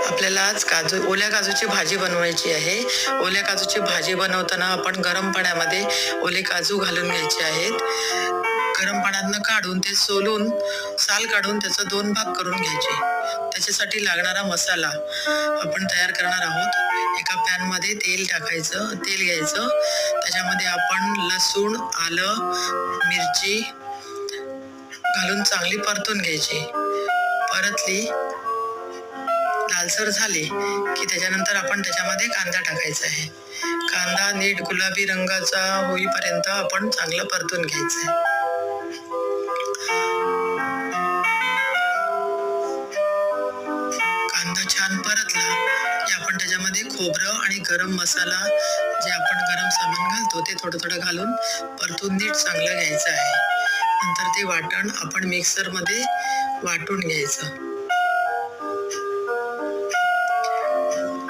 आपल्याला आज ओल्या काजूची भाजी बनवायची आहे. ओल्या काजूची भाजी बनवताना आपण गरम पाण्यामध्ये ओले काजू घालून घ्यायचे आहेत. गरम पाण्यातनं काढून ते सोलून साल काढून त्याचं 2 भाग करून घ्यायचे. त्याच्यासाठी लागणारा मसाला आपण तयार करणार आहोत. एका पॅनमध्ये तेल टाकायचं, तेल घ्यायचं. त्याच्यामध्ये आपण लसूण, आलं, मिरची घालून चांगली परतून घ्यायची. परतली लालसर झाली की त्याच्यानंतर आपण त्याच्यामध्ये कांदा टाकायचा आहे. कांदा नीट गुलाबी रंगाचा होईपर्यंत आपण चांगलं परतून घ्यायचं आहे. कांदा छान परतला की आपण त्याच्यामध्ये खोबरं आणि गरम मसाला जे आपण गरम सामान घालतो ते थोडं थोडं घालून परतून नीट चांगलं घ्यायचं आहे. नंतर ते वाटण आपण मिक्सरमध्ये वाटून घ्यायचं.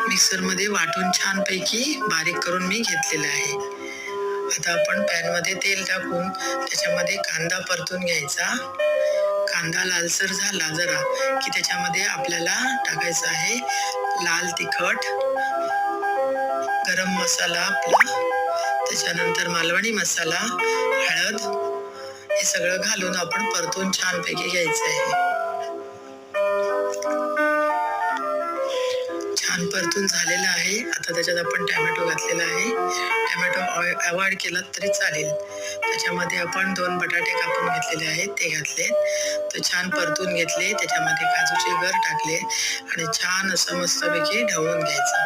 मिक्सरमध्ये वाटून छानपैकी बारीक करून मी घेतलेलं आहे. आता आपण पॅनमध्ये तेल टाकून त्याच्यामध्ये कांदा परतून घ्यायचा. कांदा लालसर झाला जरा की त्याच्यामध्ये आपल्याला टाकायचं आहे लाल तिखट, गरम मसाला आपला, त्याच्यानंतर मालवणी मसाला, हळद, हे सगळं घालून आपण परतून छानपैकी घ्यायचं आहे. छान परतून झालेलं आहे. आता त्याच्यात आपण टॅमॅटो घातलेला आहे. टॅमॅटो अवॉइड केला तरी चालेल. त्याच्यामध्ये आपण 2 बटाटे कापून घेतलेले आहेत, ते घातले. तर छान परतून घेतले. त्याच्यामध्ये काजूचे गर टाकले आणि छान असं मस्तपैकी ढवळून घ्यायचं.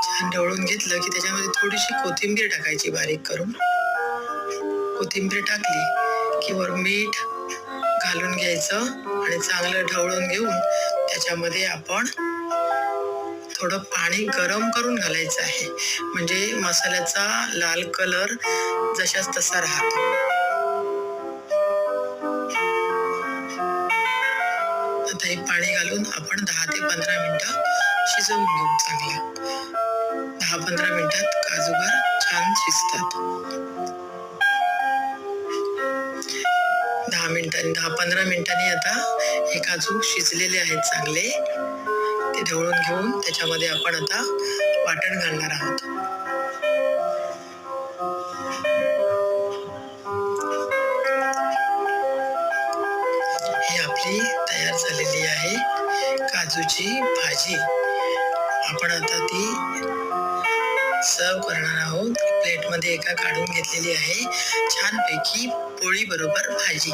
छान ढवळून घेतलं की त्याच्यामध्ये थोडीशी कोथिंबीर टाकायची बारीक करून. कोथिंबीर टाकली की वर मीठ घालून घ्यायचं आणि चांगलं ढवळून घेऊन त्याच्यामध्ये आपण थोडं पाणी गरम करून घालायचं आहे. म्हणजे मसाल्याचा लाल कलर जशाच तसा राहतो. आता हे पाणी घालून आपण 10 ते 15 मिनिटं शिजवून घेऊ चांगलं. 10-15 मिनिटात काजूगर छान शिजतात. 10-15 मिनिटांनी आता हे काजू शिजलेले आहेत चांगले. ते ढवळून घेऊन त्याच्यामध्ये आपण आता वाटण घालणार आहोत. ही आपली तयार झालेली आहे काजूची भाजी. आपण आता ती सर्व करणार आहोत. प्लेटमध्ये एका काढून घेतलेली आहे. छानपैकी पोळी बरोबर भाजी.